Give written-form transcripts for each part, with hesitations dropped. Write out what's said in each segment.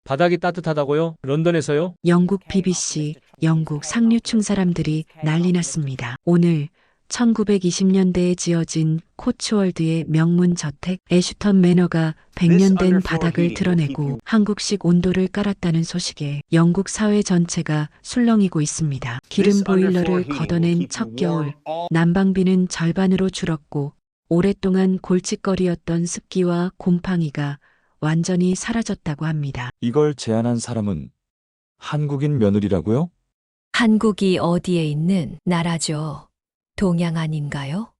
바닥이 따뜻하다고요? 런던에서요? 영국 BBC, 영국 상류층 사람들이 난리 났습니다. 오늘 1920년대에 지어진 코츠월드의 명문 저택 애슈턴 매너가 100년 된 바닥을 드러내고 한국식 온도를 깔았다는 소식에 영국 사회 전체가 술렁이고 있습니다. 기름 보일러를 걷어낸 첫 겨울, 난방비는 절반으로 줄었고 오랫동안 골칫거리였던 습기와 곰팡이가 완전히 사라졌다고 합니다. 이걸 제안한 사람은 한국인 며느리라고요? 한국이 어디에 있는 나라죠? 동양 아닌가요?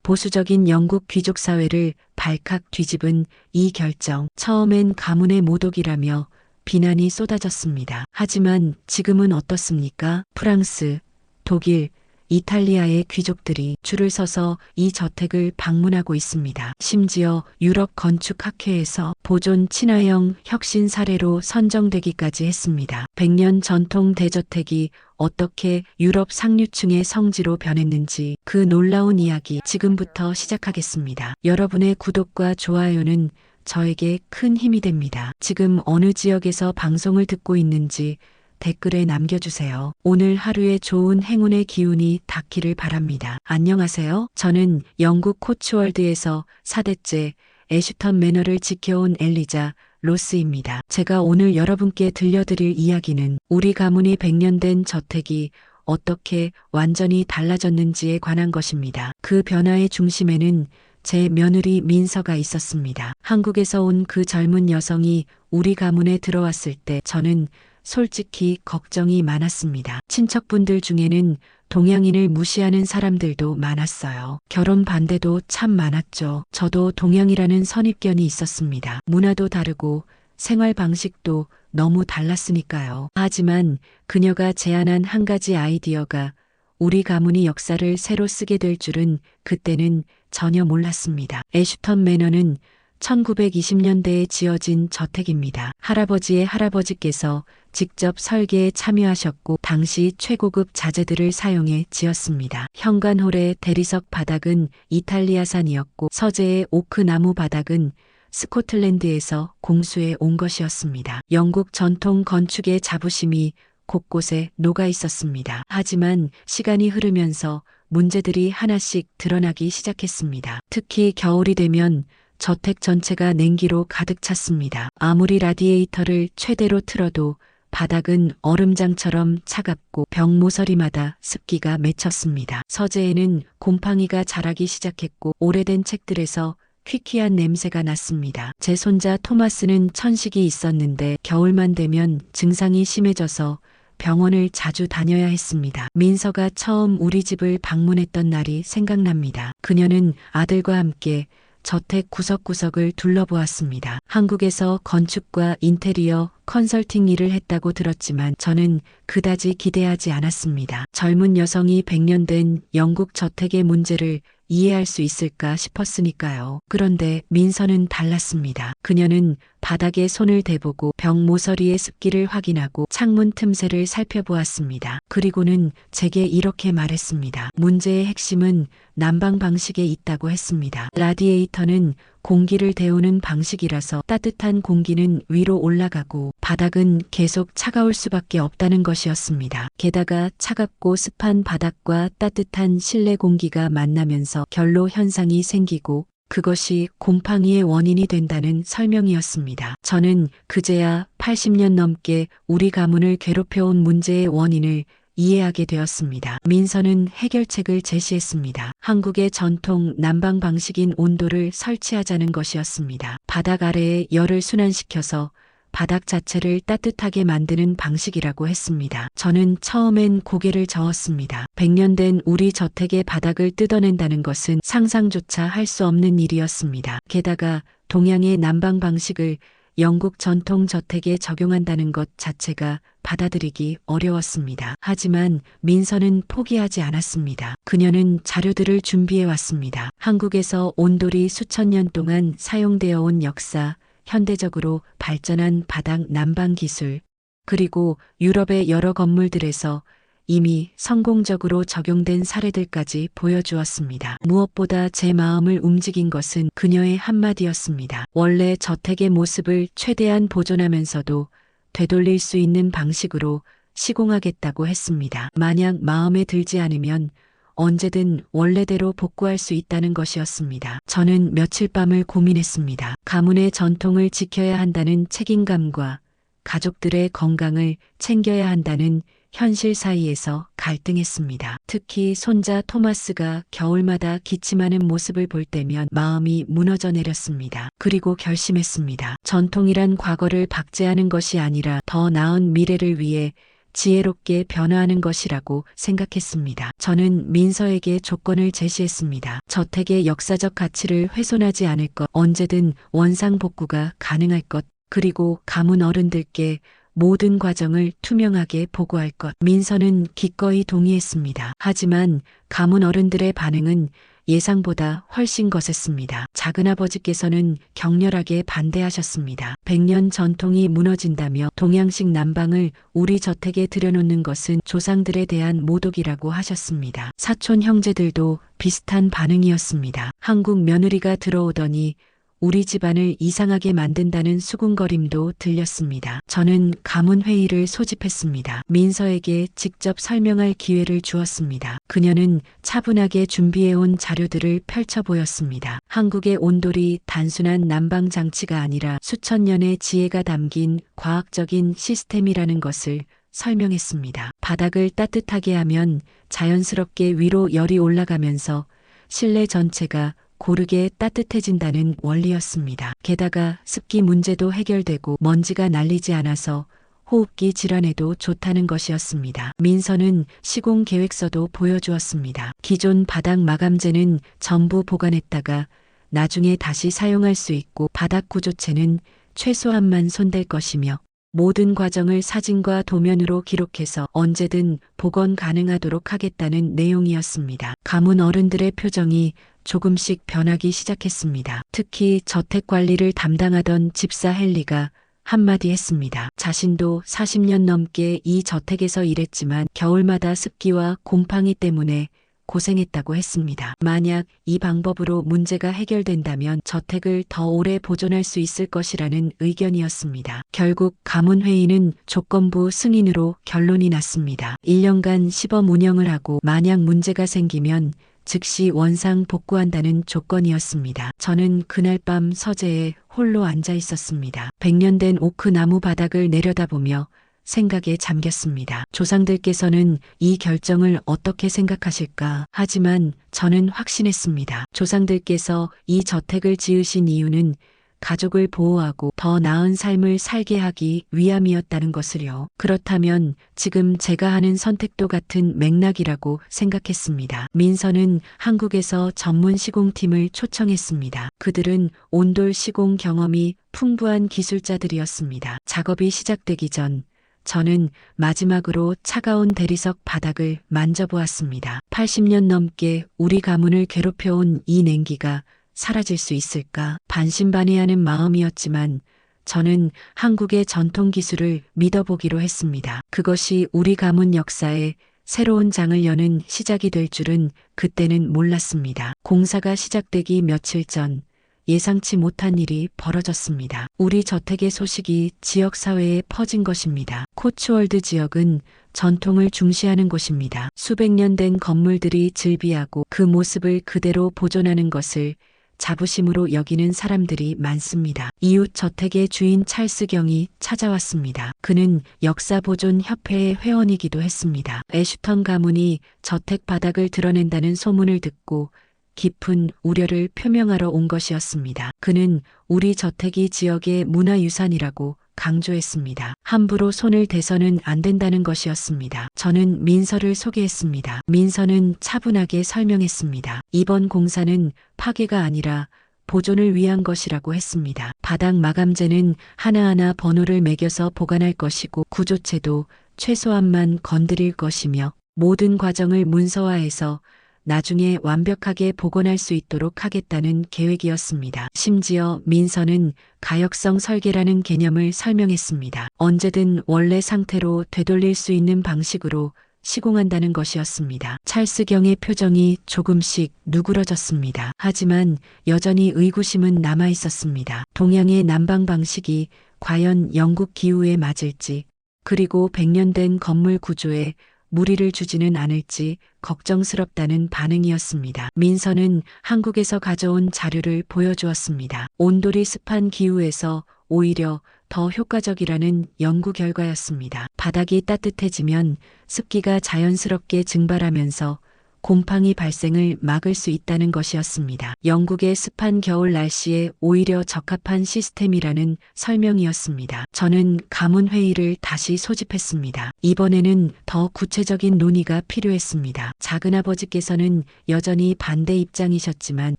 보수적인 영국 귀족 사회를 발칵 뒤집은 이 결정, 처음엔 가문의 모독이라며 비난이 쏟아졌습니다. 하지만 지금은 어떻습니까? 프랑스, 독일, 이탈리아의 귀족들이 줄을 서서 이 저택을 방문하고 있습니다. 심지어 유럽 건축학회에서 보존 친화형 혁신 사례로 선정되기까지 했습니다. 100년 전통 대저택이 어떻게 유럽 상류층의 성지로 변했는지 그 놀라운 이야기 지금부터 시작하겠습니다. 여러분의 구독과 좋아요는 저에게 큰 힘이 됩니다. 지금 어느 지역에서 방송을 듣고 있는지 댓글에 남겨주세요. 오늘 하루의 좋은 행운의 기운이 닿기를 바랍니다. 안녕하세요. 저는 영국 코츠월드에서 4대째 애슈턴 매너를 지켜온 엘리자 로스입니다. 제가 오늘 여러분께 들려드릴 이야기는 우리 가문이 100년 된 저택이 어떻게 완전히 달라졌는지에 관한 것입니다. 그 변화의 중심에는 제 며느리 민서가 있었습니다. 한국에서 온 그 젊은 여성이 우리 가문에 들어왔을 때 저는 솔직히 걱정이 많았습니다. 친척분들 중에는 동양인을 무시하는 사람들도 많았어요. 결혼 반대도 참 많았죠. 저도 동양이라는 선입견이 있었습니다. 문화도 다르고 생활 방식도 너무 달랐으니까요. 하지만 그녀가 제안한 한 가지 아이디어가 우리 가문이 역사를 새로 쓰게 될 줄은 그때는 전혀 몰랐습니다. 애슈턴 매너는 1920년대에 지어진 저택입니다. 할아버지의 할아버지께서 직접 설계에 참여하셨고 당시 최고급 자재들을 사용해 지었습니다. 현관홀의 대리석 바닥은 이탈리아산이었고 서재의 오크나무 바닥은 스코틀랜드에서 공수해 온 것이었습니다. 영국 전통 건축의 자부심이 곳곳에 녹아 있었습니다. 하지만 시간이 흐르면서 문제들이 하나씩 드러나기 시작했습니다. 특히 겨울이 되면 저택 전체가 냉기로 가득 찼습니다. 아무리 라디에이터를 최대로 틀어도 바닥은 얼음장처럼 차갑고 벽 모서리마다 습기가 맺혔습니다. 서재에는 곰팡이가 자라기 시작했고 오래된 책들에서 퀴퀴한 냄새가 났습니다. 제 손자 토마스는 천식이 있었는데 겨울만 되면 증상이 심해져서 병원을 자주 다녀야 했습니다. 민서가 처음 우리 집을 방문했던 날이 생각납니다. 그녀는 아들과 함께 저택 구석구석을 둘러보았습니다. 한국에서 건축과 인테리어 컨설팅 일을 했다고 들었지만 저는 그다지 기대하지 않았습니다. 젊은 여성이 100년 된 영국 저택의 문제를 이해할 수 있을까 싶었으니까요. 그런데 민서는 달랐습니다. 그녀는 바닥에 손을 대보고 벽 모서리의 습기를 확인하고 창문 틈새를 살펴보았습니다. 그리고는 제게 이렇게 말했습니다. 문제의 핵심은 난방 방식에 있다고 했습니다. 라디에이터는 공기를 데우는 방식이라서 따뜻한 공기는 위로 올라가고 바닥은 계속 차가울 수밖에 없다는 것이었습니다. 게다가 차갑고 습한 바닥과 따뜻한 실내 공기가 만나면서 결로 현상이 생기고 그것이 곰팡이의 원인이 된다는 설명이었습니다. 저는 그제야 80년 넘게 우리 가문을 괴롭혀온 문제의 원인을 이해하게 되었습니다. 민서는 해결책을 제시했습니다. 한국의 전통 난방 방식인 온도를 설치하자는 것이었습니다. 바닥 아래에 열을 순환시켜서 바닥 자체를 따뜻하게 만드는 방식이라고 했습니다. 저는 처음엔 고개를 저었습니다. 100년 된 우리 자택의 바닥을 뜯어낸다는 것은 상상조차 할 수 없는 일이었습니다. 게다가 동양의 난방 방식을 영국 전통 저택에 적용한다는 것 자체가 받아들이기 어려웠습니다. 하지만 민서는 포기하지 않았습니다. 그녀는 자료들을 준비해 왔습니다. 한국에서 온돌이 수천 년 동안 사용되어 온 역사, 현대적으로 발전한 바닥 난방 기술, 그리고 유럽의 여러 건물들에서 이미 성공적으로 적용된 사례들까지 보여주었습니다. 무엇보다 제 마음을 움직인 것은 그녀의 한마디였습니다. 원래 저택의 모습을 최대한 보존하면서도 되돌릴 수 있는 방식으로 시공하겠다고 했습니다. 만약 마음에 들지 않으면 언제든 원래대로 복구할 수 있다는 것이었습니다. 저는 며칠 밤을 고민했습니다. 가문의 전통을 지켜야 한다는 책임감과 가족들의 건강을 챙겨야 한다는 현실 사이에서 갈등했습니다. 특히 손자 토마스가 겨울마다 기침하는 모습을 볼 때면 마음이 무너져 내렸습니다. 그리고 결심했습니다. 전통이란 과거를 박제하는 것이 아니라 더 나은 미래를 위해 지혜롭게 변화하는 것이라고 생각했습니다. 저는 민서에게 조건을 제시했습니다. 저택의 역사적 가치를 훼손하지 않을 것, 언제든 원상복구가 가능할 것, 그리고 가문 어른들께 모든 과정을 투명하게 보고할 것. 민서는 기꺼이 동의했습니다. 하지만 가문 어른들의 반응은 예상보다 훨씬 거셌습니다. 작은아버지께서는 격렬하게 반대하셨습니다. 100년 전통이 무너진다며 동양식 난방을 우리 저택에 들여놓는 것은 조상들에 대한 모독이라고 하셨습니다. 사촌 형제들도 비슷한 반응이었습니다. 한국 며느리가 들어오더니 우리 집안을 이상하게 만든다는 수군거림도 들렸습니다. 저는 가문회의를 소집했습니다. 민서에게 직접 설명할 기회를 주었습니다. 그녀는 차분하게 준비해온 자료들을 펼쳐 보였습니다. 한국의 온돌이 단순한 난방 장치가 아니라 수천 년의 지혜가 담긴 과학적인 시스템이라는 것을 설명했습니다. 바닥을 따뜻하게 하면 자연스럽게 위로 열이 올라가면서 실내 전체가 고르게 따뜻해진다는 원리였습니다. 게다가 습기 문제도 해결되고 먼지가 날리지 않아서 호흡기 질환에도 좋다는 것이었습니다. 민서는 시공 계획서도 보여주었습니다. 기존 바닥 마감재는 전부 보관했다가 나중에 다시 사용할 수 있고 바닥 구조체는 최소한만 손댈 것이며 모든 과정을 사진과 도면으로 기록해서 언제든 복원 가능하도록 하겠다는 내용이었습니다. 가문 어른들의 표정이 조금씩 변하기 시작했습니다. 특히 저택 관리를 담당하던 집사 헨리가 한마디 했습니다. 자신도 40년 넘게 이 저택에서 일했지만 겨울마다 습기와 곰팡이 때문에 고생했다고 했습니다. 만약 이 방법으로 문제가 해결된다면 저택을 더 오래 보존할 수 있을 것이라는 의견이었습니다. 결국 가문회의는 조건부 승인으로 결론이 났습니다. 1년간 시범 운영을 하고 만약 문제가 생기면 즉시 원상 복구한다는 조건이었습니다. 저는 그날 밤 서재에 홀로 앉아 있었습니다. 100년 된 오크 나무 바닥을 내려다보며 생각에 잠겼습니다. 조상들께서는 이 결정을 어떻게 생각하실까? 하지만 저는 확신했습니다. 조상들께서 이 저택을 지으신 이유는 가족을 보호하고 더 나은 삶을 살게 하기 위함이었다는 것을요. 그렇다면 지금 제가 하는 선택도 같은 맥락이라고 생각했습니다. 민서는 한국에서 전문 시공팀을 초청했습니다. 그들은 온돌 시공 경험이 풍부한 기술자들이었습니다. 작업이 시작되기 전 저는 마지막으로 차가운 대리석 바닥을 만져보았습니다. 80년 넘게 우리 가문을 괴롭혀온 이 냉기가 사라질 수 있을까? 반신반의하는 마음이었지만 저는 한국의 전통 기술을 믿어보기로 했습니다. 그것이 우리 가문 역사에 새로운 장을 여는 시작이 될 줄은 그때는 몰랐습니다. 공사가 시작되기 며칠 전 예상치 못한 일이 벌어졌습니다. 우리 저택의 소식이 지역사회에 퍼진 것입니다. 코츠월드 지역은 전통을 중시하는 곳입니다. 수백 년 된 건물들이 즐비하고 그 모습을 그대로 보존하는 것을 자부심으로 여기는 사람들이 많습니다. 이웃 저택의 주인 찰스 경이 찾아왔습니다. 그는 역사보존협회의 회원이기도 했습니다. 애슈턴 가문이 저택 바닥을 드러낸다는 소문을 듣고 깊은 우려를 표명하러 온 것이었습니다. 그는 우리 저택이 지역의 문화유산이라고 강조했습니다. 함부로 손을 대서는 안 된다는 것이었습니다. 저는 민서를 소개했습니다. 민서는 차분하게 설명했습니다. 이번 공사는 파괴가 아니라 보존을 위한 것이라고 했습니다. 바닥 마감재는 하나하나 번호를 매겨서 보관할 것이고 구조체도 최소한만 건드릴 것이며 모든 과정을 문서화해서 나중에 완벽하게 복원할 수 있도록 하겠다는 계획이었습니다. 심지어 민서는 가역성 설계라는 개념을 설명했습니다. 언제든 원래 상태로 되돌릴 수 있는 방식으로 시공한다는 것이었습니다. 찰스경의 표정이 조금씩 누그러졌습니다. 하지만 여전히 의구심은 남아 있었습니다. 동양의 난방 방식이 과연 영국 기후에 맞을지, 그리고 100년 된 건물 구조에 무리를 주지는 않을지 걱정스럽다는 반응이었습니다. 민서는 한국에서 가져온 자료를 보여주었습니다. 온돌이 습한 기후에서 오히려 더 효과적이라는 연구 결과였습니다. 바닥이 따뜻해지면 습기가 자연스럽게 증발하면서 곰팡이 발생을 막을 수 있다는 것이었습니다. 영국의 습한 겨울 날씨에 오히려 적합한 시스템이라는 설명이었습니다. 저는 가문회의를 다시 소집했습니다. 이번에는 더 구체적인 논의가 필요했습니다. 작은아버지께서는 여전히 반대 입장이셨지만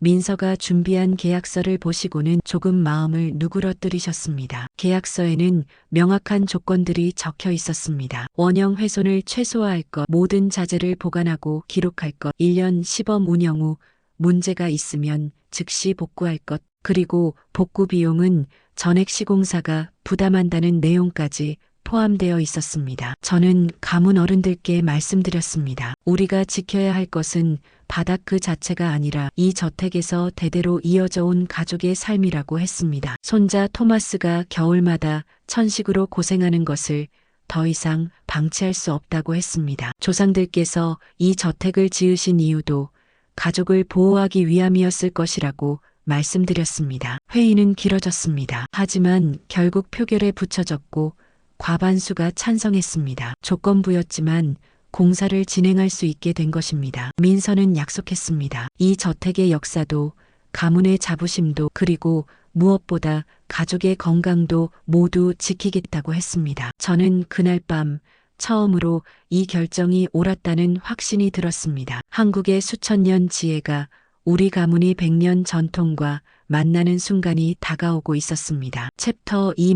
민서가 준비한 계약서를 보시고는 조금 마음을 누그러뜨리셨습니다. 계약서에는 명확한 조건들이 적혀 있었습니다. 원형 훼손을 최소화할 것, 모든 자재를 보관하고 기록할 것, 1년 시범 운영 후 문제가 있으면 즉시 복구할 것, 그리고 복구 비용은 전액 시공사가 부담한다는 내용까지 포함되어 있었습니다. 저는 가문 어른들께 말씀드렸습니다. 우리가 지켜야 할 것은 바닥 그 자체가 아니라 이 저택에서 대대로 이어져 온 가족의 삶이라고 했습니다. 손자 토마스가 겨울마다 천식으로 고생하는 것을 더 이상 방치할 수 없다고 했습니다. 조상들께서 이 저택을 지으신 이유도 가족을 보호하기 위함이었을 것이라고 말씀드렸습니다. 회의는 길어졌습니다. 하지만 결국 표결에 붙여졌고 과반수가 찬성했습니다. 조건부였지만 공사를 진행할 수 있게 된 것입니다. 민서는 약속했습니다. 이 저택의 역사도 가문의 자부심도 그리고 무엇보다 가족의 건강도 모두 지키겠다고 했습니다. 저는 그날 밤 처음으로 이 결정이 옳았다는 확신이 들었습니다. 한국의 수천 년 지혜가 우리 가문이 100년 전통과 만나는 순간이 다가오고 있었습니다. 챕터 2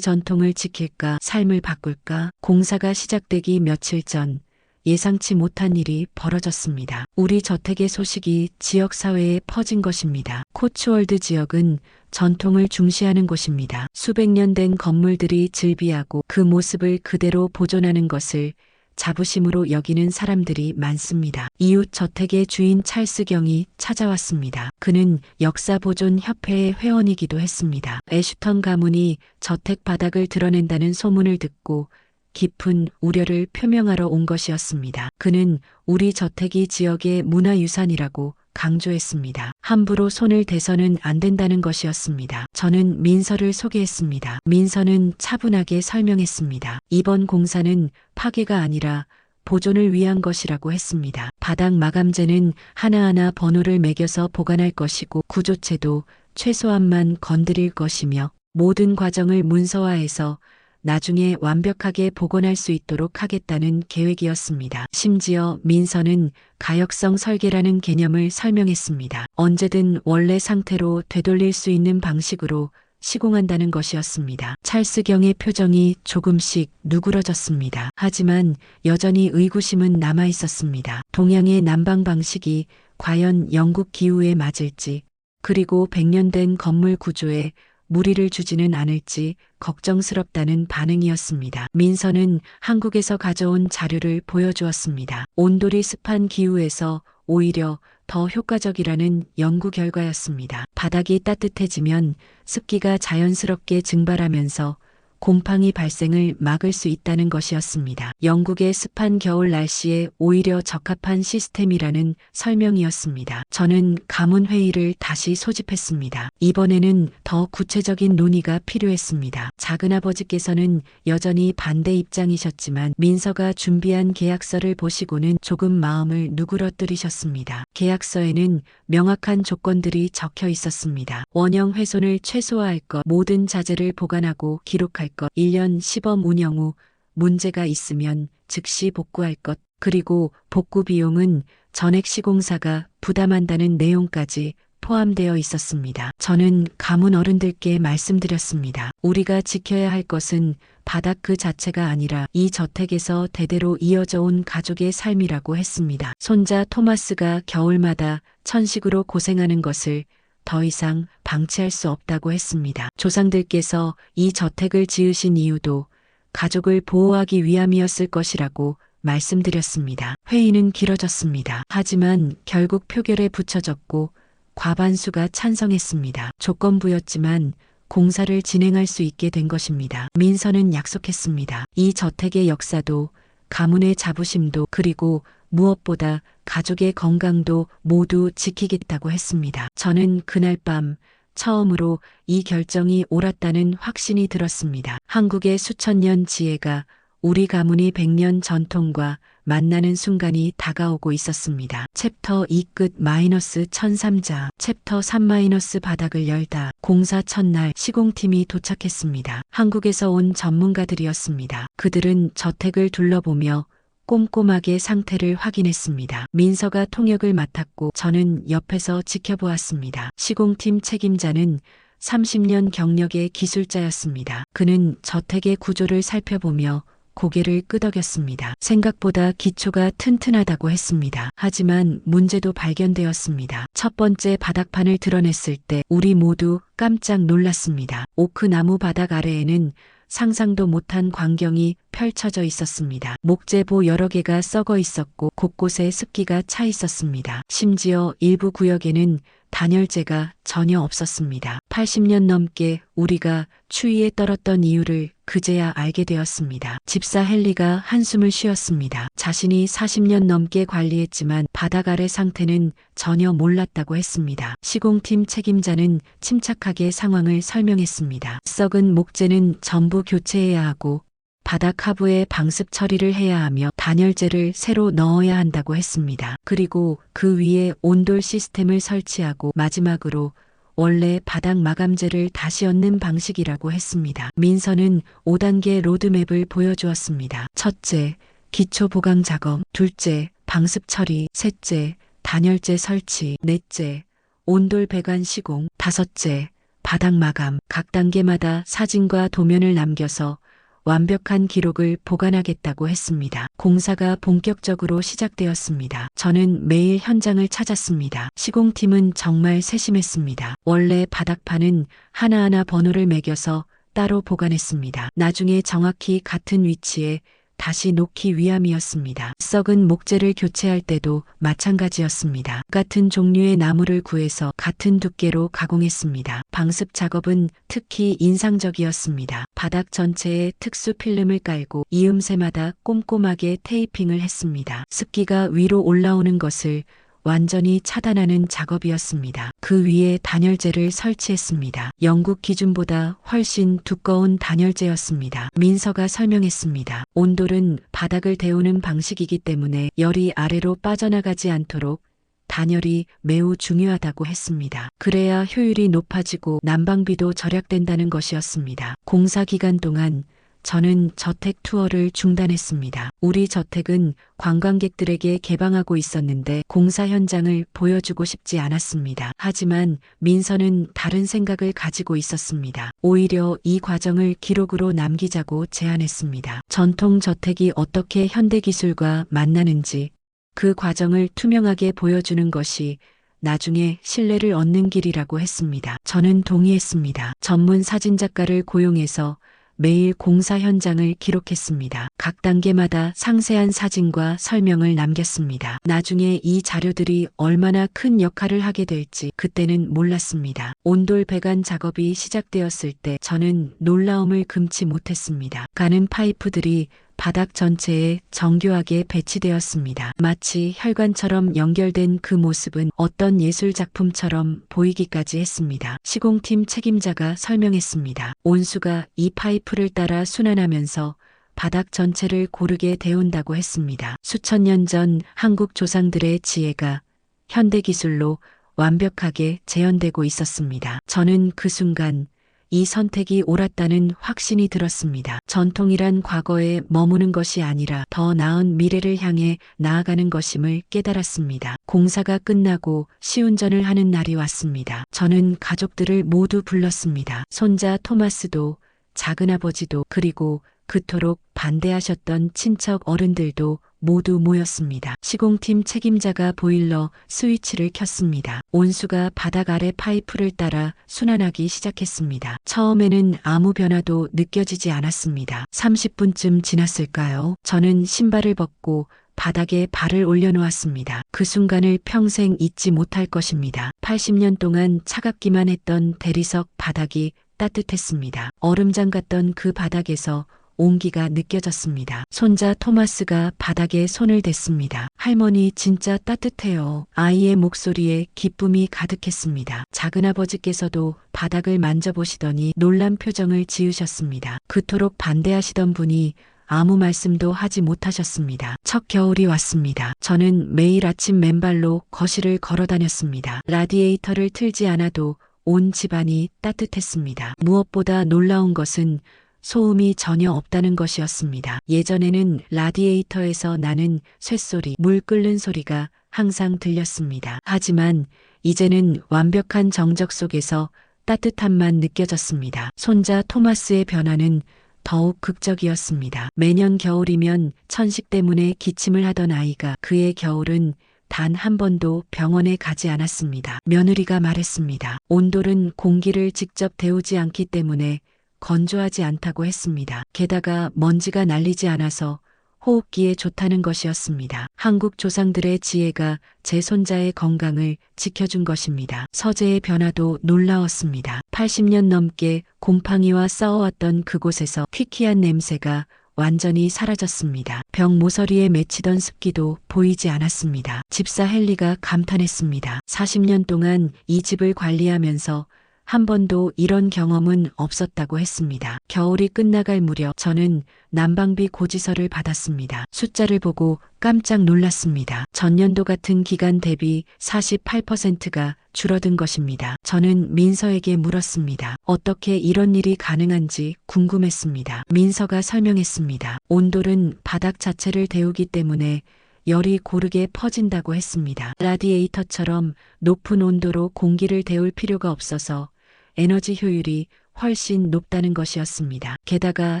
전통을 지킬까 삶을 바꿀까. 공사가 시작되기 며칠 전 예상치 못한 일이 벌어졌습니다. 우리 저택의 소식이 지역사회에 퍼진 것입니다. 코츠월드 지역은 전통을 중시하는 곳입니다. 수백 년 된 건물들이 즐비하고 그 모습을 그대로 보존하는 것을 자부심으로 여기는 사람들이 많습니다. 이웃 저택의 주인 찰스경이 찾아왔습니다. 그는 역사보존협회의 회원이기도 했습니다. 애슈턴 가문이 저택 바닥을 드러낸다는 소문을 듣고 깊은 우려를 표명하러 온 것이었습니다. 그는 우리 저택이 지역의 문화유산이라고 강조했습니다. 함부로 손을 대서는 안 된다는 것이었습니다. 저는 민서를 소개했습니다. 민서는 차분하게 설명했습니다. 이번 공사는 파괴가 아니라 보존을 위한 것이라고 했습니다. 바닥 마감재는 하나하나 번호를 매겨서 보관할 것이고 구조체도 최소한만 건드릴 것이며 모든 과정을 문서화해서 나중에 완벽하게 복원할 수 있도록 하겠다는 계획이었습니다. 심지어 민서는 가역성 설계라는 개념을 설명했습니다. 언제든 원래 상태로 되돌릴 수 있는 방식으로 시공한다는 것이었습니다. 찰스경의 표정이 조금씩 누그러졌습니다. 하지만 여전히 의구심은 남아 있었습니다. 동양의 난방 방식이 과연 영국 기후에 맞을지, 그리고 100년 된 건물 구조에 무리를 주지는 않을지 걱정스럽다는 반응이었습니다. 민서는 한국에서 가져온 자료를 보여주었습니다. 온돌이 습한 기후에서 오히려 더 효과적이라는 연구 결과였습니다. 바닥이 따뜻해지면 습기가 자연스럽게 증발하면서 곰팡이 발생을 막을 수 있다는 것이었습니다. 영국의 습한 겨울 날씨에 오히려 적합한 시스템이라는 설명이었습니다. 저는 가문회의를 다시 소집했습니다. 이번에는 더 구체적인 논의가 필요했습니다. 작은아버지께서는 여전히 반대 입장이셨지만 민서가 준비한 계약서를 보시고는 조금 마음을 누그러뜨리셨습니다. 계약서에는 명확한 조건들이 적혀 있었습니다. 원형 훼손을 최소화할 것, 모든 자재를 보관하고 기록할 것, 1년 시범 운영 후 문제가 있으면 즉시 복구할 것, 그리고 복구 비용은 전액 시공사가 부담한다는 내용까지 포함되어 있었습니다. 저는 가문 어른들께 말씀드렸습니다. 우리가 지켜야 할 것은 바닥 그 자체가 아니라 이 저택에서 대대로 이어져 온 가족의 삶이라고 했습니다. 손자 토마스가 겨울마다 천식으로 고생하는 것을 더 이상 방치할 수 없다고 했습니다. 조상들께서 이 저택을 지으신 이유도 가족을 보호하기 위함이었을 것이라고 말씀드렸습니다. 회의는 길어졌습니다. 하지만 결국 표결에 붙여졌고 과반수가 찬성했습니다. 조건부였지만 공사를 진행할 수 있게 된 것입니다. 민선은 약속했습니다. 이 저택의 역사도 가문의 자부심도 그리고 무엇보다 가족의 건강도 모두 지키겠다고 했습니다. 저는 그날 밤 처음으로 이 결정이 옳았다는 확신이 들었습니다. 한국의 수천 년 지혜가 우리 가문이 100년 전통과 만나는 순간이 다가오고 있었습니다. 챕터 2 끝 마이너스 1003자 챕터 3 마이너스 바닥을 열다 공사 첫날 시공팀이 도착했습니다. 한국에서 온 전문가들이었습니다. 그들은 저택을 둘러보며 꼼꼼하게 상태를 확인했습니다. 민서가 통역을 맡았고 저는 옆에서 지켜보았습니다. 시공팀 책임자는 30년 경력의 기술자였습니다. 그는 저택의 구조를 살펴보며 고개를 끄덕였습니다. 생각보다 기초가 튼튼하다고 했습니다. 하지만 문제도 발견되었습니다. 첫 번째 바닥판을 드러냈을 때 우리 모두 깜짝 놀랐습니다. 오크 나무 바닥 아래에는 상상도 못한 광경이 펼쳐져 있었습니다. 목재보 여러 개가 썩어 있었고 곳곳에 습기가 차 있었습니다. 심지어 일부 구역에는 단열재가 전혀 없었습니다. 80년 넘게 우리가 추위에 떨었던 이유를 그제야 알게 되었습니다. 집사 헨리가 한숨을 쉬었습니다. 자신이 40년 넘게 관리했지만 바닥 아래 상태는 전혀 몰랐다고 했습니다. 시공팀 책임자는 침착하게 상황을 설명했습니다. 썩은 목재는 전부 교체해야 하고 바닥 하부에 방습 처리를 해야 하며 단열재를 새로 넣어야 한다고 했습니다. 그리고 그 위에 온돌 시스템을 설치하고 마지막으로 원래 바닥 마감재를 다시 얹는 방식이라고 했습니다. 민서는 5단계 로드맵을 보여주었습니다. 첫째, 기초 보강 작업. 둘째, 방습 처리. 셋째, 단열재 설치. 넷째, 온돌 배관 시공. 다섯째, 바닥 마감. 각 단계마다 사진과 도면을 남겨서 완벽한 기록을 보관하겠다고 했습니다. 공사가 본격적으로 시작되었습니다. 저는 매일 현장을 찾았습니다. 시공팀은 정말 세심했습니다. 원래 바닥판은 하나하나 번호를 매겨서 따로 보관했습니다. 나중에 정확히 같은 위치에 다시 놓기 위함이었습니다. 썩은 목재를 교체할 때도 마찬가지였습니다. 같은 종류의 나무를 구해서 같은 두께로 가공했습니다. 방습 작업은 특히 인상적이었습니다. 바닥 전체에 특수 필름을 깔고 이음새마다 꼼꼼하게 테이핑을 했습니다. 습기가 위로 올라오는 것을 완전히 차단하는 작업이었습니다. 그 위에 단열재를 설치했습니다. 영국 기준보다 훨씬 두꺼운 단열재였습니다. 민서가 설명했습니다. 온돌은 바닥을 데우는 방식이기 때문에 열이 아래로 빠져나가지 않도록 단열이 매우 중요하다고 했습니다. 그래야 효율이 높아지고 난방비도 절약된다는 것이었습니다. 공사 기간 동안 저는 저택 투어를 중단했습니다. 우리 저택은 관광객들에게 개방하고 있었는데 공사 현장을 보여주고 싶지 않았습니다. 하지만 민서는 다른 생각을 가지고 있었습니다. 오히려 이 과정을 기록으로 남기자고 제안했습니다. 전통 저택이 어떻게 현대 기술과 만나는지 그 과정을 투명하게 보여주는 것이 나중에 신뢰를 얻는 길이라고 했습니다. 저는 동의했습니다. 전문 사진작가를 고용해서 매일 공사 현장을 기록했습니다. 각 단계마다 상세한 사진과 설명을 남겼습니다. 나중에 이 자료들이 얼마나 큰 역할을 하게 될지 그때는 몰랐습니다. 온돌 배관 작업이 시작되었을 때 저는 놀라움을 금치 못했습니다. 가는 파이프들이 바닥 전체에 정교하게 배치되었습니다. 마치 혈관처럼 연결된 그 모습은 어떤 예술 작품처럼 보이기까지 했습니다. 시공팀 책임자가 설명했습니다. 온수가 이 파이프를 따라 순환하면서 바닥 전체를 고르게 데운다고 했습니다. 수천 년 전 한국 조상들의 지혜가 현대 기술로 완벽하게 재현되고 있었습니다. 저는 그 순간 이 선택이 옳았다는 확신이 들었습니다. 전통이란 과거에 머무는 것이 아니라 더 나은 미래를 향해 나아가는 것임을 깨달았습니다. 공사가 끝나고 시운전을 하는 날이 왔습니다. 저는 가족들을 모두 불렀습니다. 손자 토마스도 작은아버지도 그리고 그토록 반대하셨던 친척 어른들도 모두 모였습니다. 시공팀 책임자가 보일러 스위치를 켰습니다. 온수가 바닥 아래 파이프를 따라 순환하기 시작했습니다. 처음에는 아무 변화도 느껴지지 않았습니다. 30분쯤 지났을까요? 저는 신발을 벗고 바닥에 발을 올려놓았습니다. 그 순간을 평생 잊지 못할 것입니다. 80년 동안 차갑기만 했던 대리석 바닥이 따뜻했습니다. 얼음장 같던 그 바닥에서 온기가 느껴졌습니다. 손자 토마스가 바닥에 손을 댔습니다. 할머니 진짜 따뜻해요. 아이의 목소리에 기쁨이 가득했습니다. 작은아버지께서도 바닥을 만져보시더니 놀란 표정을 지으셨습니다. 그토록 반대하시던 분이 아무 말씀도 하지 못하셨습니다. 첫 겨울이 왔습니다. 저는 매일 아침 맨발로 거실을 걸어 다녔습니다. 라디에이터를 틀지 않아도 온 집안이 따뜻했습니다. 무엇보다 놀라운 것은 소음이 전혀 없다는 것이었습니다. 예전에는 라디에이터에서 나는 쇳소리, 물 끓는 소리가 항상 들렸습니다. 하지만 이제는 완벽한 정적 속에서 따뜻함만 느껴졌습니다. 손자 토마스의 변화는 더욱 극적이었습니다. 매년 겨울이면 천식 때문에 기침을 하던 아이가 그의 겨울은 단 한 번도 병원에 가지 않았습니다. 며느리가 말했습니다. 온돌은 공기를 직접 데우지 않기 때문에 건조하지 않다고 했습니다. 게다가 먼지가 날리지 않아서 호흡기에 좋다는 것이었습니다. 한국 조상들의 지혜가 제 손자의 건강을 지켜준 것입니다. 서재의 변화도 놀라웠습니다. 80년 넘게 곰팡이와 싸워왔던 그곳에서 퀴퀴한 냄새가 완전히 사라졌습니다. 벽 모서리에 맺히던 습기도 보이지 않았습니다. 집사 헨리가 감탄했습니다. 40년 동안 이 집을 관리하면서 한 번도 이런 경험은 없었다고 했습니다. 겨울이 끝나갈 무렵 저는 난방비 고지서를 받았습니다. 숫자를 보고 깜짝 놀랐습니다. 전년도 같은 기간 대비 48%가 줄어든 것입니다. 저는 민서에게 물었습니다. 어떻게 이런 일이 가능한지 궁금했습니다. 민서가 설명했습니다. 온돌은 바닥 자체를 데우기 때문에 열이 고르게 퍼진다고 했습니다. 라디에이터처럼 높은 온도로 공기를 데울 필요가 없어서 에너지 효율이 훨씬 높다는 것이었습니다. 게다가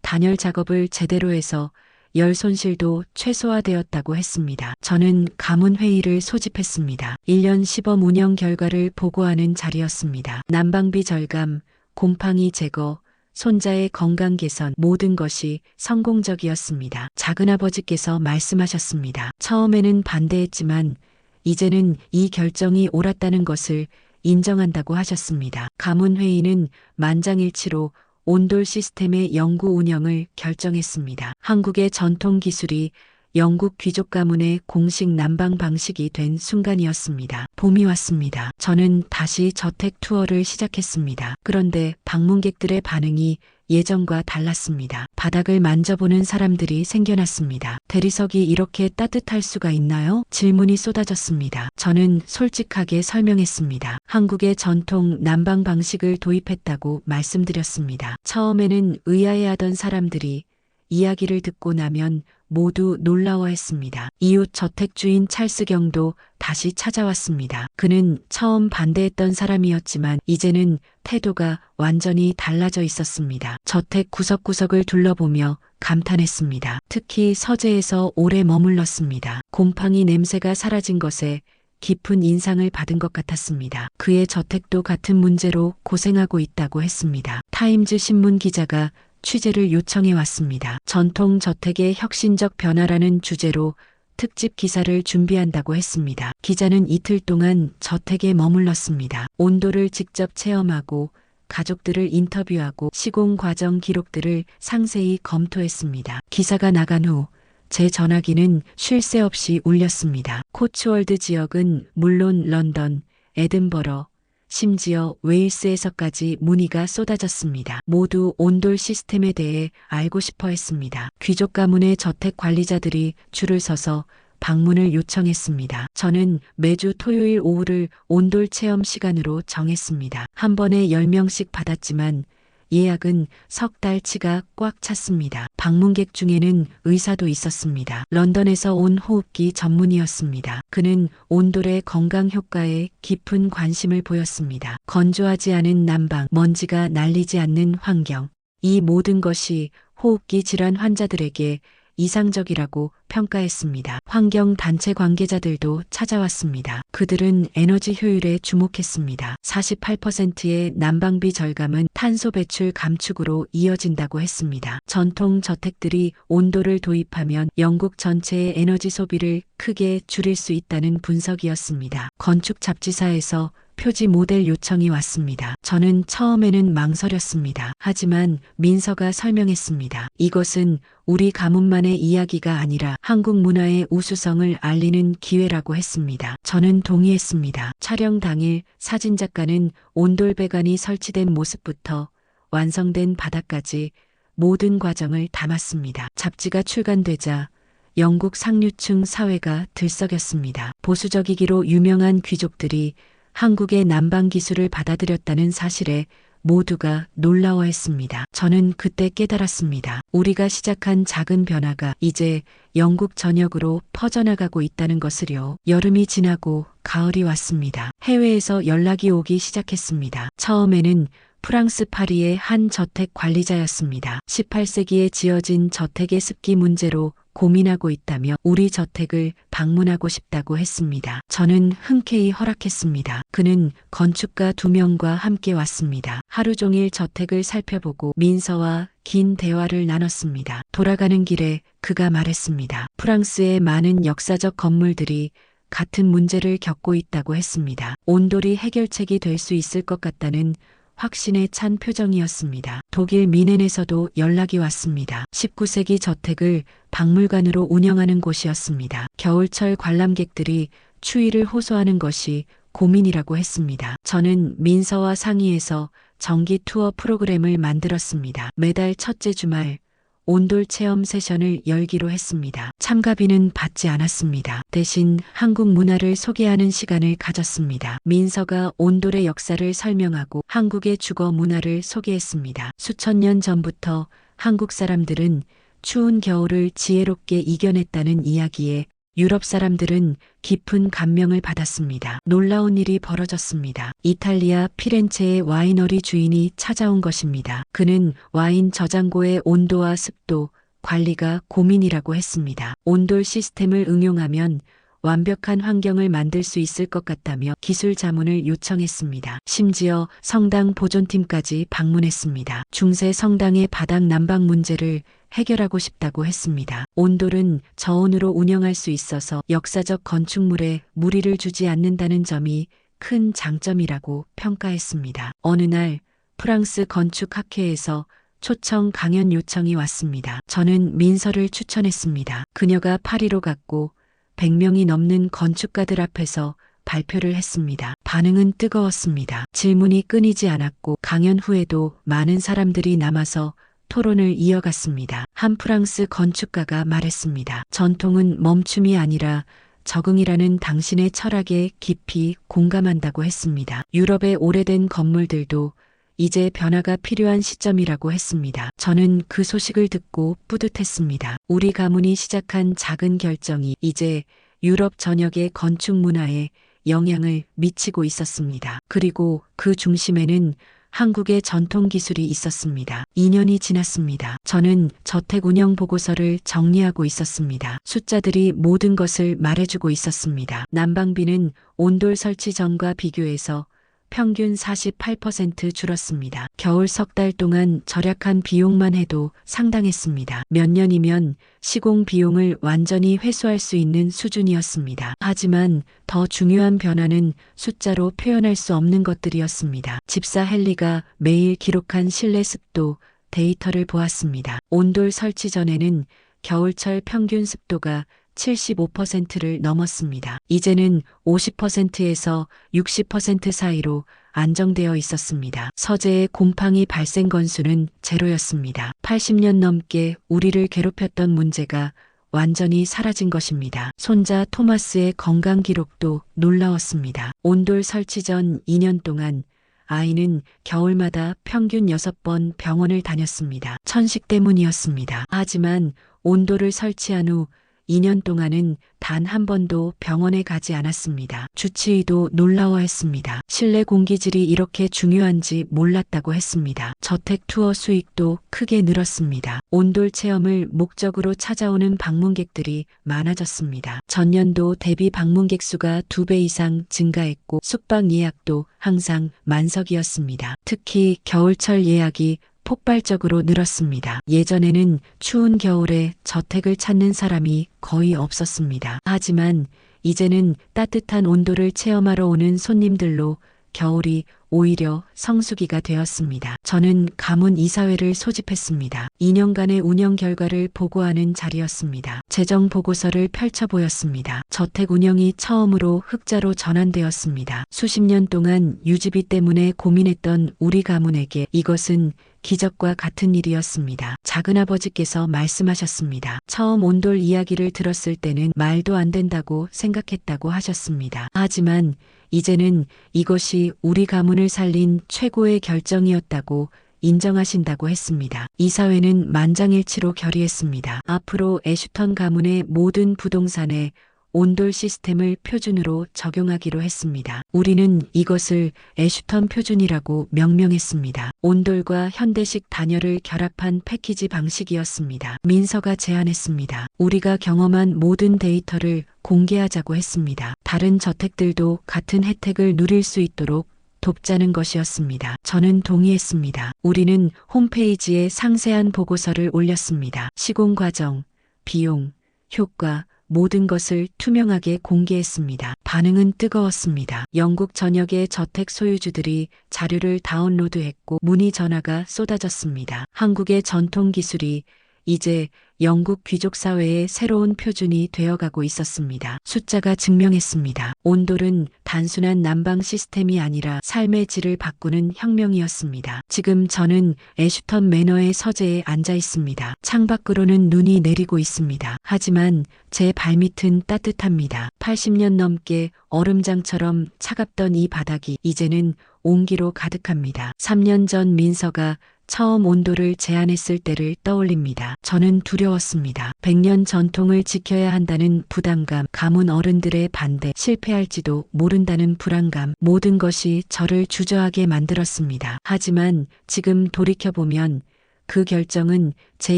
단열 작업을 제대로 해서 열 손실도 최소화되었다고 했습니다. 저는 가문회의를 소집했습니다. 1년 시범 운영 결과를 보고하는 자리였습니다. 난방비 절감, 곰팡이 제거, 손자의 건강 개선 모든 것이 성공적이었습니다. 작은아버지께서 말씀하셨습니다. 처음에는 반대했지만 이제는 이 결정이 옳았다는 것을 인정한다고 하셨습니다. 가문회의는 만장일치로 온돌 시스템의 영구 운영을 결정했습니다. 한국의 전통 기술이 영국 귀족 가문의 공식 난방 방식이 된 순간이었습니다. 봄이 왔습니다. 저는 다시 저택 투어를 시작했습니다. 그런데 방문객들의 반응이 예전과 달랐습니다. 바닥을 만져보는 사람들이 생겨났습니다. 대리석이 이렇게 따뜻할 수가 있나요? 질문이 쏟아졌습니다. 저는 솔직하게 설명했습니다. 한국의 전통 난방 방식을 도입했다고 말씀드렸습니다. 처음에는 의아해하던 사람들이 이야기를 듣고 나면 모두 놀라워했습니다. 이웃 저택주인 찰스경도 다시 찾아왔습니다. 그는 처음 반대했던 사람이었지만 이제는 태도가 완전히 달라져 있었습니다. 저택 구석구석을 둘러보며 감탄했습니다. 특히 서재에서 오래 머물렀습니다. 곰팡이 냄새가 사라진 것에 깊은 인상을 받은 것 같았습니다. 그의 저택도 같은 문제로 고생하고 있다고 했습니다. 타임즈 신문 기자가 취재를 요청해 왔습니다. 전통 저택의 혁신적 변화라는 주제로 특집 기사를 준비한다고 했습니다. 기자는 이틀 동안 저택에 머물렀습니다. 온도를 직접 체험하고 가족들을 인터뷰하고 시공 과정 기록들을 상세히 검토했습니다. 기사가 나간 후 제 전화기는 쉴 새 없이 울렸습니다. 코츠월드 지역은 물론 런던, 에든버러, 심지어 웨일스에서까지 문의가 쏟아졌습니다. 모두 온돌 시스템에 대해 알고 싶어 했습니다. 귀족 가문의 저택 관리자들이 줄을 서서 방문을 요청했습니다. 저는 매주 토요일 오후를 온돌 체험 시간으로 정했습니다. 한 번에 10명씩 받았지만 예약은 석 달치가 꽉 찼습니다. 방문객 중에는 의사도 있었습니다. 런던에서 온 호흡기 전문의였습니다. 그는 온돌의 건강 효과에 깊은 관심을 보였습니다. 건조하지 않은 난방, 먼지가 날리지 않는 환경, 이 모든 것이 호흡기 질환 환자들에게 이상적이라고 평가했습니다. 환경단체 관계자들도 찾아왔습니다. 그들은 에너지 효율에 주목했습니다. 48%의 난방비 절감은 탄소 배출 감축으로 이어진다고 했습니다. 전통 저택들이 온도를 도입하면 영국 전체의 에너지 소비를 크게 줄일 수 있다는 분석이었습니다. 건축 잡지사에서 표지 모델 요청이 왔습니다. 저는 처음에는 망설였습니다. 하지만 민서가 설명했습니다. 이것은 우리 가문만의 이야기가 아니라 한국 문화의 우수성을 알리는 기회라고 했습니다. 저는 동의했습니다. 촬영 당일 사진작가는 온돌배관이 설치된 모습부터 완성된 바닥까지 모든 과정을 담았습니다. 잡지가 출간되자 영국 상류층 사회가 들썩였습니다. 보수적이기로 유명한 귀족들이 한국의 난방 기술을 받아들였다는 사실에 모두가 놀라워했습니다. 저는 그때 깨달았습니다. 우리가 시작한 작은 변화가 이제 영국 전역으로 퍼져나가고 있다는 것을요. 여름이 지나고 가을이 왔습니다. 해외에서 연락이 오기 시작했습니다. 처음에는 프랑스 파리의 한 저택 관리자였습니다. 18세기에 지어진 저택의 습기 문제로 고민하고 있다며 우리 저택을 방문하고 싶다고 했습니다. 저는 흔쾌히 허락했습니다. 그는 건축가 2명과 함께 왔습니다. 하루 종일 저택을 살펴보고 민서와 긴 대화를 나눴습니다. 돌아가는 길에 그가 말했습니다. 프랑스의 많은 역사적 건물들이 같은 문제를 겪고 있다고 했습니다. 온돌이 해결책이 될 수 있을 것 같다는 확신에 찬 표정이었습니다. 독일 미넨에서도 연락이 왔습니다. 19세기 저택을 박물관으로 운영하는 곳이었습니다. 겨울철 관람객들이 추위를 호소하는 것이 고민이라고 했습니다. 저는 민서와 상의해서 정기 투어 프로그램을 만들었습니다. 매달 첫째 주말 온돌 체험 세션을 열기로 했습니다. 참가비는 받지 않았습니다. 대신 한국 문화를 소개하는 시간을 가졌습니다. 민서가 온돌의 역사를 설명하고 한국의 주거 문화를 소개했습니다. 수천 년 전부터 한국 사람들은 추운 겨울을 지혜롭게 이겨냈다는 이야기에 유럽 사람들은 깊은 감명을 받았습니다. 놀라운 일이 벌어졌습니다. 이탈리아 피렌체의 와이너리 주인이 찾아온 것입니다. 그는 와인 저장고의 온도와 습도 관리가 고민이라고 했습니다. 온돌 시스템을 응용하면 완벽한 환경을 만들 수 있을 것 같다며 기술 자문을 요청했습니다. 심지어 성당 보존팀까지 방문했습니다. 중세 성당의 바닥 난방 문제를 해결하고 싶다고 했습니다. 온돌은 저온으로 운영할 수 있어서 역사적 건축물에 무리를 주지 않는다는 점이 큰 장점이라고 평가했습니다. 어느 날 프랑스 건축학회에서 초청 강연 요청이 왔습니다. 저는 민서를 추천했습니다. 그녀가 파리로 갔고 100명이 넘는 건축가들 앞에서 발표를 했습니다. 반응은 뜨거웠습니다. 질문이 끊이지 않았고 강연 후에도 많은 사람들이 남아서 토론을 이어갔습니다. 한 프랑스 건축가가 말했습니다. 전통은 멈춤이 아니라 적응이라는 당신의 철학에 깊이 공감한다고 했습니다. 유럽의 오래된 건물들도 이제 변화가 필요한 시점이라고 했습니다. 저는 그 소식을 듣고 뿌듯했습니다. 우리 가문이 시작한 작은 결정이 이제 유럽 전역의 건축 문화에 영향을 미치고 있었습니다. 그리고 그 중심에는 한국의 전통 기술이 있었습니다. 2년이 지났습니다. 저는 저택 운영 보고서를 정리하고 있었습니다. 숫자들이 모든 것을 말해주고 있었습니다. 난방비는 온돌 설치 전과 비교해서 평균 48% 줄었습니다. 겨울 석 달 동안 절약한 비용만 해도 상당했습니다. 몇 년이면 시공 비용을 완전히 회수할 수 있는 수준이었습니다. 하지만 더 중요한 변화는 숫자로 표현할 수 없는 것들이었습니다. 집사 헨리가 매일 기록한 실내 습도 데이터를 보았습니다. 온돌 설치 전에는 겨울철 평균 습도가 75%를 넘었습니다. 이제는 50%에서 60% 사이로 안정되어 있었습니다. 서재의 곰팡이 발생 건수는 제로였습니다. 80년 넘게 우리를 괴롭혔던 문제가 완전히 사라진 것입니다. 손자 토마스의 건강 기록도 놀라웠습니다. 온돌 설치 전 2년 동안 아이는 겨울마다 평균 6번 병원을 다녔습니다. 천식 때문이었습니다. 하지만 온돌을 설치한 후 2년 동안은 단 한 번도 병원에 가지 않았습니다. 주치의도 놀라워했습니다. 실내 공기질이 이렇게 중요한지 몰랐다고 했습니다. 저택 투어 수익도 크게 늘었습니다. 온돌 체험을 목적으로 찾아오는 방문객들이 많아졌습니다. 전년도 대비 방문객 수가 2배 이상 증가했고 숙박 예약도 항상 만석이었습니다. 특히 겨울철 예약이 폭발적으로 늘었습니다. 예전에는 추운 겨울에 저택을 찾는 사람이 거의 없었습니다. 하지만 이제는 따뜻한 온도를 체험하러 오는 손님들로 겨울이 오히려 성수기가 되었습니다. 저는 가문 이사회를 소집했습니다. 2년간의 운영 결과를 보고하는 자리였습니다. 재정 보고서를 펼쳐 보였습니다. 저택 운영이 처음으로 흑자로 전환되었습니다. 수십 년 동안 유지비 때문에 고민했던 우리 가문에게 이것은 기적과 같은 일이었습니다. 작은아버지께서 말씀하셨습니다. 처음 온돌 이야기를 들었을 때는 말도 안 된다고 생각했다고 하셨습니다. 하지만 이제는 이것이 우리 가문을 살린 최고의 결정이었다고 인정하신다고 했습니다. 이사회는 만장일치로 결의했습니다. 앞으로 애슈턴 가문의 모든 부동산에 온돌 시스템을 표준으로 적용하기로 했습니다. 우리는 이것을 애슈턴 표준이라고 명명했습니다. 온돌과 현대식 단열을 결합한 패키지 방식이었습니다. 민서가 제안했습니다. 우리가 경험한 모든 데이터를 공개하자고 했습니다. 다른 저택들도 같은 혜택을 누릴 수 있도록 돕자는 것이었습니다. 저는 동의했습니다. 우리는 홈페이지에 상세한 보고서를 올렸습니다. 시공 과정, 비용, 효과, 모든 것을 투명하게 공개했습니다. 반응은 뜨거웠습니다. 영국 전역의 저택 소유주들이 자료를 다운로드했고 문의 전화가 쏟아졌습니다. 한국의 전통 기술이 이제 영국 귀족 사회의 새로운 표준이 되어가고 있었습니다. 숫자가 증명했습니다. 온돌은 단순한 난방 시스템이 아니라 삶의 질을 바꾸는 혁명이었습니다. 지금 저는 애슈턴 매너의 서재에 앉아 있습니다. 창밖으로는 눈이 내리고 있습니다. 하지만 제 발밑은 따뜻합니다. 80년 넘게 얼음장처럼 차갑던 이 바닥이 이제는 온기로 가득합니다. 3년 전 민서가 처음 온돌을 제안했을 때를 떠올립니다. 저는 두려웠습니다. 100년 전통을 지켜야 한다는 부담감, 가문 어른들의 반대, 실패할지도 모른다는 불안감, 모든 것이 저를 주저하게 만들었습니다. 하지만 지금 돌이켜보면 그 결정은 제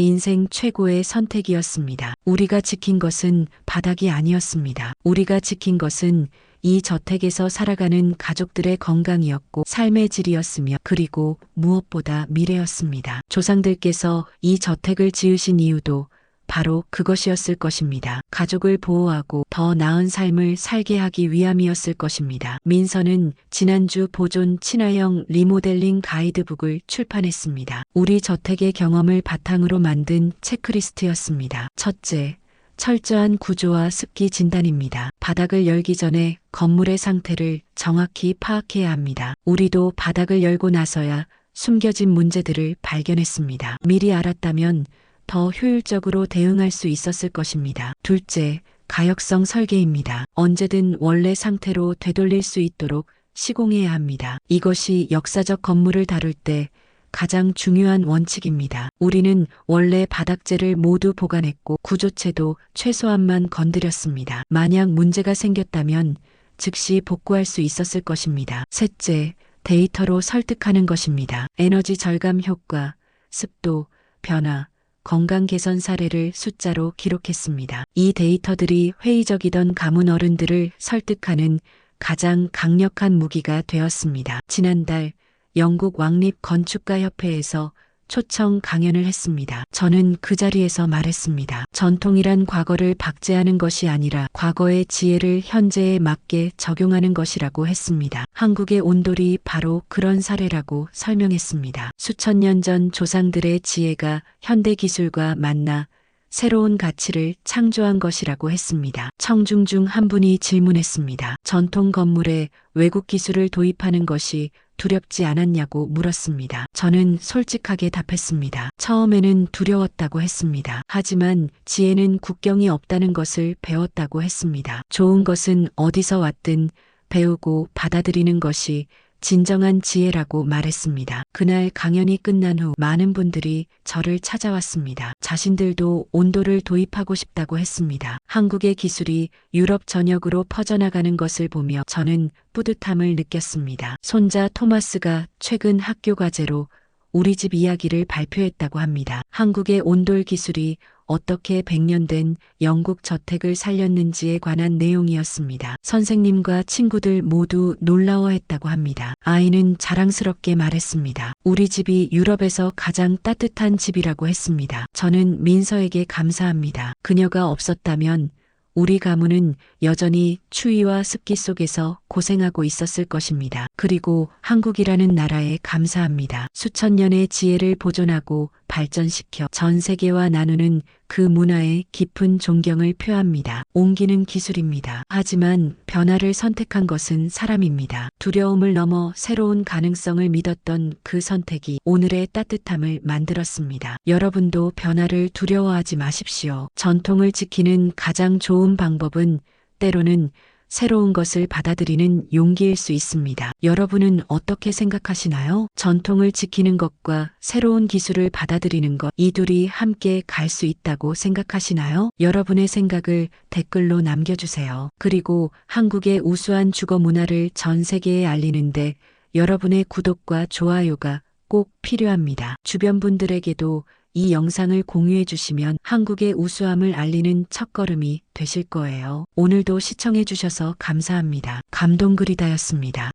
인생 최고의 선택이었습니다. 우리가 지킨 것은 바닥이 아니었습니다. 우리가 지킨 것은 이 저택에서 살아가는 가족들의 건강이었고 삶의 질이었으며 그리고 무엇보다 미래였습니다. 조상들께서 이 저택을 지으신 이유도 바로 그것이었을 것입니다. 가족을 보호하고 더 나은 삶을 살게 하기 위함이었을 것입니다. 민서는 지난주 보존 친화형 리모델링 가이드북을 출판했습니다. 우리 저택의 경험을 바탕으로 만든 체크리스트였습니다. 첫째, 철저한 구조와 습기 진단입니다. 바닥을 열기 전에 건물의 상태를 정확히 파악해야 합니다. 우리도 바닥을 열고 나서야 숨겨진 문제들을 발견했습니다. 미리 알았다면 더 효율적으로 대응할 수 있었을 것입니다. 둘째, 가역성 설계입니다. 언제든 원래 상태로 되돌릴 수 있도록 시공해야 합니다. 이것이 역사적 건물을 다룰 때 가장 중요한 원칙입니다. 우리는 원래 바닥재를 모두 보관했고 구조체도 최소한만 건드렸습니다. 만약 문제가 생겼다면 즉시 복구할 수 있었을 것입니다. 셋째, 데이터로 설득하는 것입니다. 에너지 절감 효과, 습도, 변화, 건강 개선 사례를 숫자로 기록했습니다. 이 데이터들이 회의적이던 가문 어른들을 설득하는 가장 강력한 무기가 되었습니다. 지난달 영국 왕립 건축가 협회에서 초청 강연을 했습니다. 저는 그 자리에서 말했습니다. 전통이란 과거를 박제하는 것이 아니라 과거의 지혜를 현재에 맞게 적용하는 것이라고 했습니다. 한국의 온돌이 바로 그런 사례라고 설명했습니다. 수천 년 전 조상들의 지혜가 현대 기술과 만나 새로운 가치를 창조한 것이라고 했습니다. 청중 중 한 분이 질문했습니다. 전통 건물에 외국 기술을 도입하는 것이 두렵지 않았냐고 물었습니다. 저는 솔직하게 답했습니다. 처음에는 두려웠다고 했습니다. 하지만 지혜는 국경이 없다는 것을 배웠다고 했습니다. 좋은 것은 어디서 왔든 배우고 받아들이는 것이 진정한 지혜라고 말했습니다. 그날 강연이 끝난 후 많은 분들이 저를 찾아왔습니다. 자신들도 온도를 도입하고 싶다고 했습니다. 한국의 기술이 유럽 전역으로 퍼져나가는 것을 보며 저는 뿌듯함을 느꼈습니다. 손자 토마스가 최근 학교 과제로 우리 집 이야기를 발표했다고 합니다. 한국의 온돌 기술이 어떻게 100년 된 영국 저택을 살렸는지에 관한 내용이었습니다. 선생님과 친구들 모두 놀라워했다고 합니다. 아이는 자랑스럽게 말했습니다. 우리 집이 유럽에서 가장 따뜻한 집이라고 했습니다. 저는 민서에게 감사합니다. 그녀가 없었다면 우리 가문은 여전히 추위와 습기 속에서 고생하고 있었을 것입니다. 그리고 한국이라는 나라에 감사합니다. 수천 년의 지혜를 보존하고 발전시켜 전 세계와 나누는 그 문화에 깊은 존경을 표합니다. 옮기는 기술입니다. 하지만 변화를 선택한 것은 사람입니다. 두려움을 넘어 새로운 가능성을 믿었던 그 선택이 오늘의 따뜻함을 만들었습니다. 여러분도 변화를 두려워하지 마십시오. 전통을 지키는 가장 좋은 방법은 때로는 새로운 것을 받아들이는 용기일 수 있습니다. 여러분은 어떻게 생각하시나요? 전통을 지키는 것과 새로운 기술을 받아들이는 것, 이 둘이 함께 갈 수 있다고 생각하시나요? 여러분의 생각을 댓글로 남겨주세요. 그리고 한국의 우수한 주거 문화를 전 세계에 알리는데 여러분의 구독과 좋아요가 꼭 필요합니다. 주변 분들에게도 이 영상을 공유해 주시면 한국의 우수함을 알리는 첫걸음이 되실 거예요. 오늘도 시청해 주셔서 감사합니다. 감동그리다였습니다.